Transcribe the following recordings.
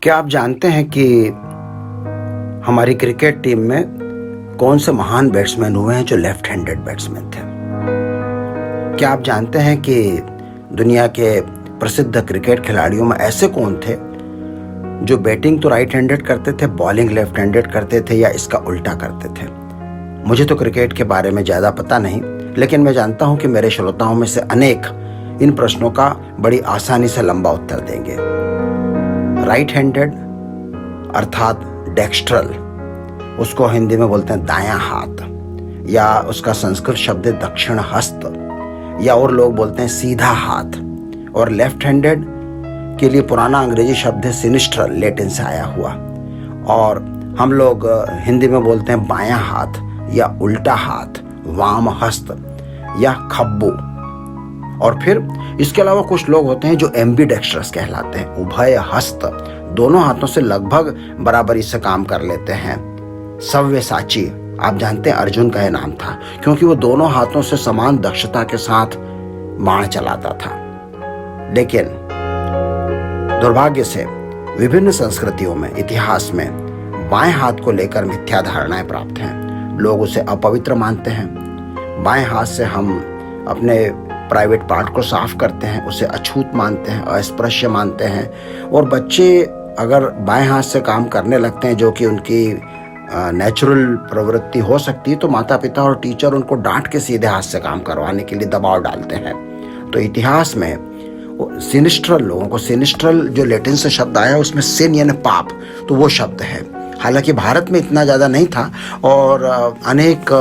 क्या आप जानते हैं कि हमारी क्रिकेट टीम में कौन से महान बैट्समैन हुए हैं जो लेफ्ट हैंडेड बैट्समैन थे? क्या आप जानते हैं कि दुनिया के प्रसिद्ध क्रिकेट खिलाड़ियों में ऐसे कौन थे जो बैटिंग तो राइट हैंडेड करते थे, बॉलिंग लेफ्ट हैंडेड करते थे या इसका उल्टा करते थे? मुझे तो क्रिकेट के बारे में ज़्यादा पता नहीं, लेकिन मैं जानता हूं कि मेरे श्रोताओं में से अनेक इन प्रश्नों का बड़ी आसानी से लंबा उत्तर देंगे। राइट हैंडेड अर्थात डेक्स्ट्रल, उसको हिंदी में बोलते हैं दायां हाथ, या उसका संस्कृत शब्द है दक्षिण हस्त, या और लोग बोलते हैं सीधा हाथ। और लेफ्ट हैंडेड के लिए पुराना अंग्रेजी शब्द है सिनिस्ट्रल, लेटिन से आया हुआ, और हम लोग हिंदी में बोलते हैं बायां हाथ या उल्टा हाथ, वाम हस्त या खब्बू। और फिर इसके अलावा कुछ लोग होते हैं जो एम्बीडेक्स्ट्रस कहलाते हैं, उभय हस्त, दोनों हाथों से लगभग बराबरी से काम कर लेते हैं। सव्यसाची, आप जानते हैं अर्जुन का यह नाम था क्योंकि वो दोनों हाथों से समान दक्षता के साथ बाण चलाता था। लेकिन दुर्भाग्य से विभिन्न संस्कृतियों में, इतिहास में बाएं हाथ को लेकर मिथ्या धारणाएं प्राप्त हैं। लोग उसे अपवित्र मानते हैं। बाएं हाथ से हम अपने प्राइवेट पार्ट को साफ करते हैं, उसे अछूत मानते हैं, अस्पृश्य मानते हैं। और बच्चे अगर बाएं हाथ से काम करने लगते हैं, जो कि उनकी नेचुरल प्रवृत्ति हो सकती है, तो माता पिता और टीचर उनको डांट के सीधे हाथ से काम करवाने के लिए दबाव डालते हैं। तो इतिहास में सिनिस्ट्रल लोगों को, सिनिस्ट्रल जो लैटिन से शब्द आया उसमें सिन यानी पाप, तो वो शब्द है। हालांकि भारत में इतना ज़्यादा नहीं था, और अनेक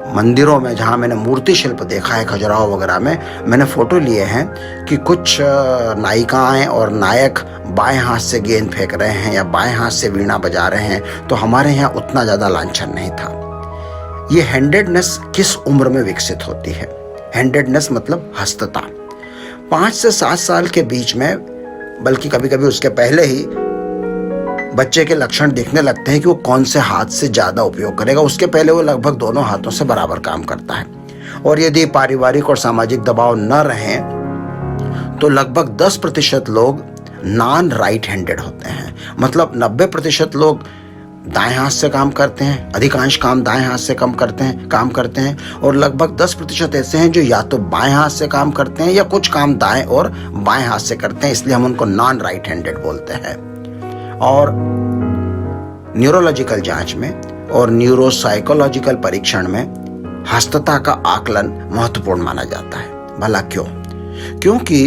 मंदिरों में जहाँ मैंने मूर्ति शिल्प देखा है, खजुराहो वगैरह में, मैंने फ़ोटो लिए हैं कि कुछ नायिकाएं और नायक बाएं हाथ से गेंद फेंक रहे हैं या बाएं हाथ से वीणा बजा रहे हैं। तो हमारे यहाँ उतना ज़्यादा लांछन नहीं था। ये हैंडेडनेस किस उम्र में विकसित होती है? हैंडेडनेस मतलब हस्तता 5 से 7 साल के बीच में, बल्कि कभी कभी उसके पहले ही बच्चे के लक्षण दिखने लगते हैं कि वो कौन से हाथ से ज़्यादा उपयोग करेगा। उसके पहले वो लगभग दोनों हाथों से बराबर काम करता है। और यदि पारिवारिक और सामाजिक दबाव न रहे तो लगभग 10% लोग नॉन राइट हैंडेड होते हैं। मतलब 90% लोग दाएं हाथ से काम करते हैं, अधिकांश काम दाएं हाथ से काम करते हैं, और लगभग 10% ऐसे हैं जो या तो बाएं हाथ से काम करते हैं या कुछ काम दाएं और बाएं हाथ से करते हैं, इसलिए हम उनको नॉन राइट हैंडेड बोलते हैं। और न्यूरोलॉजिकल जांच में और न्यूरोसाइकोलॉजिकल परीक्षण में हस्तता का आकलन महत्वपूर्ण माना जाता है। भला क्यों? क्योंकि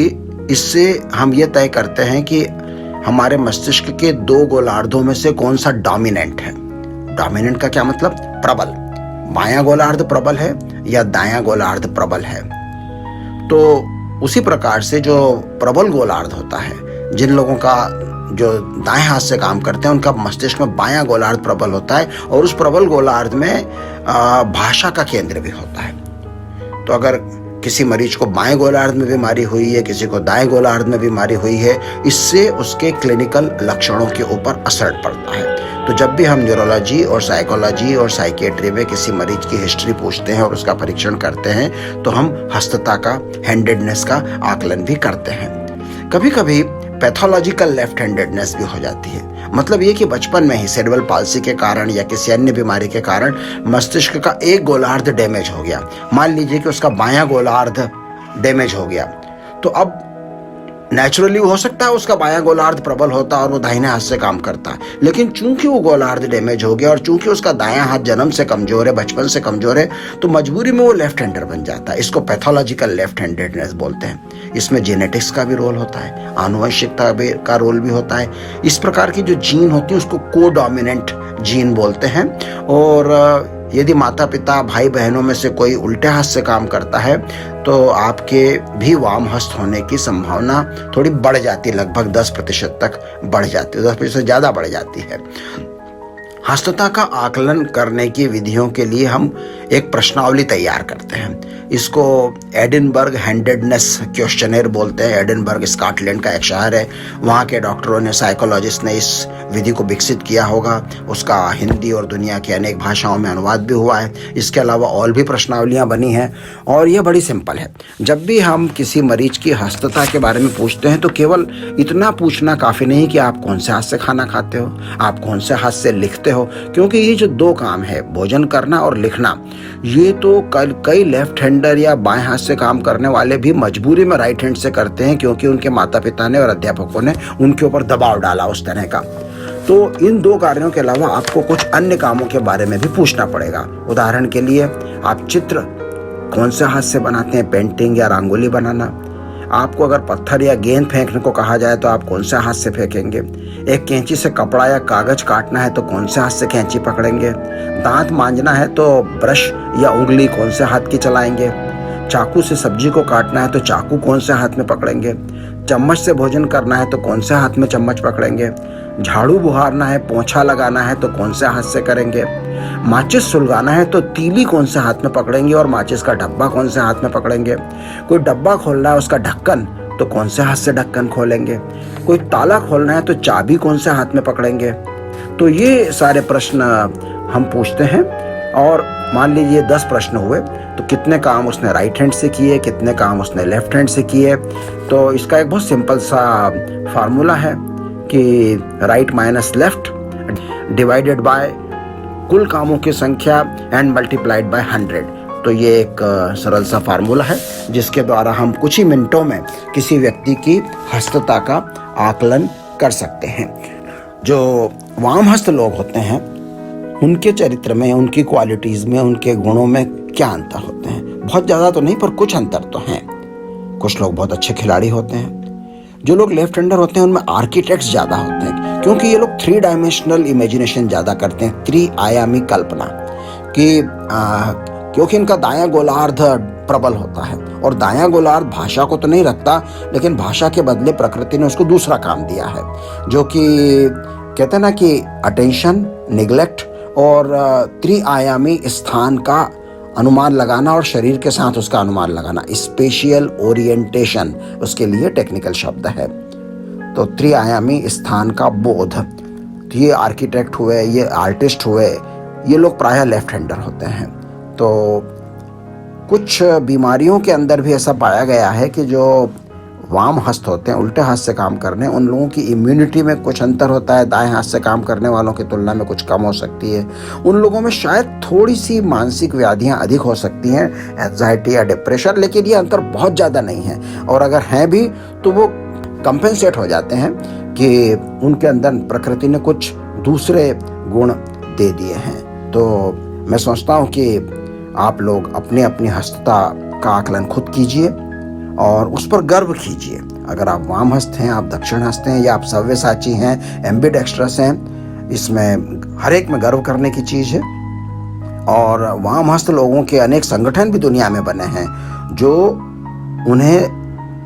इससे हम ये तय करते हैं कि हमारे मस्तिष्क के 2 गोलार्धों में से कौन सा डोमिनेंट है। डोमिनेंट का क्या मतलब? प्रबल। बायां गोलार्ध प्रबल है या दायां गोलार्ध प्रबल है। तो उसी प्रकार से जो प्रबल गोलार्ध होता है, जिन लोगों का जो दाएं हाथ से काम करते हैं उनका मस्तिष्क में बायां गोलार्ध प्रबल होता है, और उस प्रबल गोलार्ध में भाषा का केंद्र भी होता है। तो अगर किसी मरीज को बाएं गोलार्ध में बीमारी हुई है, किसी को दाएं गोलार्ध में बीमारी हुई है, इससे उसके क्लिनिकल लक्षणों के ऊपर असर पड़ता है। तो जब भी हम न्यूरोलॉजी और साइकोलॉजी और साइकियाट्री में किसी मरीज की हिस्ट्री पूछते हैं और उसका परीक्षण करते हैं, तो हम हस्तता का, हैंडेडनेस का आकलन भी करते हैं। कभी कभी पैथोलॉजिकल लेफ्ट हैंडेडनेस भी हो जाती है। मतलब ये कि बचपन में ही सेरेब्रल पाल्सी के कारण या किसी अन्य बीमारी के कारण मस्तिष्क का एक गोलार्ध डैमेज हो गया। मान लीजिए कि उसका बायां गोलार्ध डैमेज हो गया, तो अब नेचुरली हो सकता है उसका बायां गोलार्ध प्रबल होता और वो दाहिने हाथ से काम करता, लेकिन चूंकि वो गोलार्ध डैमेज हो गया और चूंकि उसका दायां हाथ जन्म से कमजोर है, बचपन से कमजोर है, तो मजबूरी में वो लेफ्ट हैंडर बन जाता है। इसको पैथोलॉजिकल लेफ्ट हैंडेडनेस बोलते हैं। इसमें जेनेटिक्स का भी रोल होता है, आनुवंशिकता का रोल भी होता है। इस प्रकार की जो जीन होती है उसको कोडोमिनेंट जीन बोलते हैं। और यदि माता पिता भाई बहनों में से कोई उल्टे हाथ से काम करता है तो आपके भी वाम हस्त होने की संभावना थोड़ी बढ़ जाती है, लगभग 10% तक बढ़ जाती है, 10% ज़्यादा बढ़ जाती है। हस्तता का आकलन करने की विधियों के लिए हम एक प्रश्नावली तैयार करते हैं। इसको एडिनबर्ग हैंडेडनेस क्वेश्चनेयर बोलते हैं। एडिनबर्ग स्कॉटलैंड का एक शहर है, वहाँ के डॉक्टरों ने, साइकोलॉजिस्ट ने इस विधि को विकसित किया होगा। उसका हिंदी और दुनिया की अनेक भाषाओं में अनुवाद भी हुआ है। इसके अलावा और भी प्रश्नावलियाँ बनी हैं और ये बड़ी सिंपल है। जब भी हम किसी मरीज की हस्तता के बारे में पूछते हैं तो केवल इतना पूछना काफ़ी नहीं कि आप कौन से हाथ से खाना खाते हो, आप कौन से हाथ से लिखते हो, क्योंकि ये जो दो काम है, भोजन करना और लिखना, ये तो कई लेफ्ट हैंडर या बाएं हाथ से काम करने वाले भी मजबूरी में राइट हैंड से करते हैं, क्योंकि उनके माता पिता ने और अध्यापकों ने उनके ऊपर दबाव डाला उस तरह का। तो इन दो कार्यों के अलावा आपको कुछ अन्य कामों के बारे में भी पूछना पड़ेगा। उदाहरण के लिए, आप चित्र कौन से हाथ से बनाते हैं, पेंटिंग या रंगोली बनाना। आपको अगर पत्थर या गेंद फेंकने को कहा जाए तो आप कौन से हाथ से फेंकेंगे। एक कैंची से कपड़ा या कागज काटना है तो कौन से हाथ से कैंची पकड़ेंगे। दांत मांजना है तो ब्रश या उंगली कौन से हाथ की चलाएंगे। चाकू से सब्जी को काटना है तो चाकू कौन से हाथ में पकड़ेंगे। चम्मच से भोजन करना है तो कौन से हाथ में चम्मच पकड़ेंगे। झाड़ू बुहारना है, पोंछा लगाना है तो कौन से हाथ से करेंगे। माचिस सुलगाना है तो तीली कौन से हाथ में पकड़ेंगे और माचिस का डब्बा कौन से हाथ में पकड़ेंगे। कोई डब्बा खोलना है, उसका ढक्कन, तो कौन से हाथ से ढक्कन खोलेंगे। कोई ताला खोलना है तो चाबी कौन से हाथ में पकड़ेंगे। तो ये सारे प्रश्न हम पूछते हैं और मान लीजिए 10 प्रश्न हुए तो कितने काम उसने राइट हैंड से किए, कितने काम उसने लेफ्ट हैंड से किए। तो इसका एक बहुत सिंपल सा फार्मूला है कि right minus left divided by कुल कामों की संख्या एंड मल्टीप्लाइड बाय 100। तो ये एक सरल सा फार्मूला है जिसके द्वारा हम कुछ ही मिनटों में किसी व्यक्ति की हस्तता का आकलन कर सकते हैं। जो वामहस्त लोग होते हैं उनके चरित्र में, उनकी क्वालिटीज़ में, उनके गुणों में क्या अंतर होते हैं। बहुत ज़्यादा तो नहीं, पर कुछ अंतर तो हैं। कुछ लोग बहुत अच्छे खिलाड़ी होते हैं। जो लोग लेफ्ट हैंडर होते हैं उनमें आर्किटेक्ट्स ज़्यादा होते हैं, क्योंकि ये लोग 3 डायमेंशनल इमेजिनेशन ज़्यादा करते हैं, 3 आयामी कल्पना कि क्योंकि इनका दायां गोलार्ध प्रबल होता है और दायां गोलार्ध भाषा को तो नहीं रखता, लेकिन भाषा के बदले प्रकृति ने उसको दूसरा काम दिया है, जो कि कहते हैं ना कि अटेंशन, निग्लेक्ट और त्रिआयामी स्थान का अनुमान लगाना और शरीर के साथ उसका अनुमान लगाना, स्पेशियल ओरिएंटेशन उसके लिए टेक्निकल शब्द है। तो त्रिआयामी स्थान का बोध, तो ये आर्किटेक्ट हुए, ये आर्टिस्ट हुए, ये लोग प्रायः लेफ्ट हैंडर होते हैं। तो कुछ बीमारियों के अंदर भी ऐसा पाया गया है कि जो वाम हस्त होते हैं, उल्टे हाथ से काम करने, उन लोगों की इम्यूनिटी में कुछ अंतर होता है, दाएं हाथ से काम करने वालों की तुलना में कुछ कम हो सकती है। उन लोगों में शायद थोड़ी सी मानसिक व्याधियां अधिक हो सकती हैं, एंजाइटी या डिप्रेशन, लेकिन ये अंतर बहुत ज़्यादा नहीं है। और अगर हैं भी तो वो कंपेंसेट हो जाते हैं कि उनके अंदर प्रकृति ने कुछ दूसरे गुण दे दिए हैं। तो मैं सोचता हूँ कि आप लोग अपनी अपनी हस्तता का आकलन खुद कीजिए और उस पर गर्व कीजिए। अगर आप वाम हस्त हैं, आप दक्षिण हस्त हैं, या आप सव्यसाची हैं, एम्बिडेक्स्ट्रस हैं, इसमें हर एक में गर्व करने की चीज़ है। और वाम हस्त लोगों के अनेक संगठन भी दुनिया में बने हैं जो उन्हें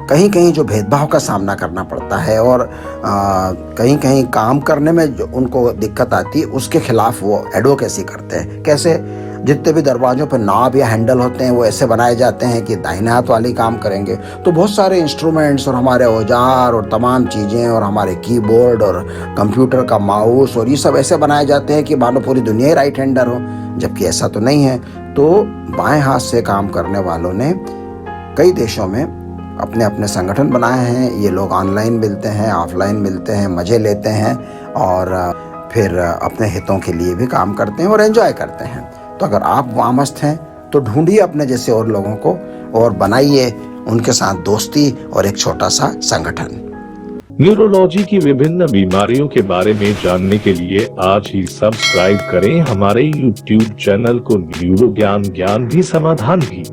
कहीं कहीं जो भेदभाव का सामना करना पड़ता है और कहीं कहीं काम करने में जो उनको दिक्कत आती है उसके खिलाफ वो एडवोकेसी करते हैं। कैसे? जितने भी दरवाजों पर नॉब या हैंडल होते हैं वो ऐसे बनाए जाते हैं कि दाहिने हाथ वाले काम करेंगे। तो बहुत सारे इंस्ट्रूमेंट्स और हमारे औजार और तमाम चीज़ें और हमारे कीबोर्ड और कंप्यूटर का माउस और ये सब ऐसे बनाए जाते हैं कि मानो पूरी दुनिया ही राइट हैंडर हो, जबकि ऐसा तो नहीं है। तो बाएं हाथ से काम करने वालों ने कई देशों में अपने अपने संगठन बनाए हैं। ये लोग ऑनलाइन मिलते हैं, ऑफलाइन मिलते हैं, मज़े लेते हैं और फिर अपने हितों के लिए भी काम करते हैं और एंजॉय करते हैं। तो अगर आप वामहस्त हैं तो ढूंढिए अपने जैसे और लोगों को और बनाइए उनके साथ दोस्ती और एक छोटा सा संगठन। न्यूरोलॉजी की विभिन्न बीमारियों के बारे में जानने के लिए आज ही सब्सक्राइब करें हमारे YouTube चैनल को न्यूरो ज्ञान भी समाधान भी।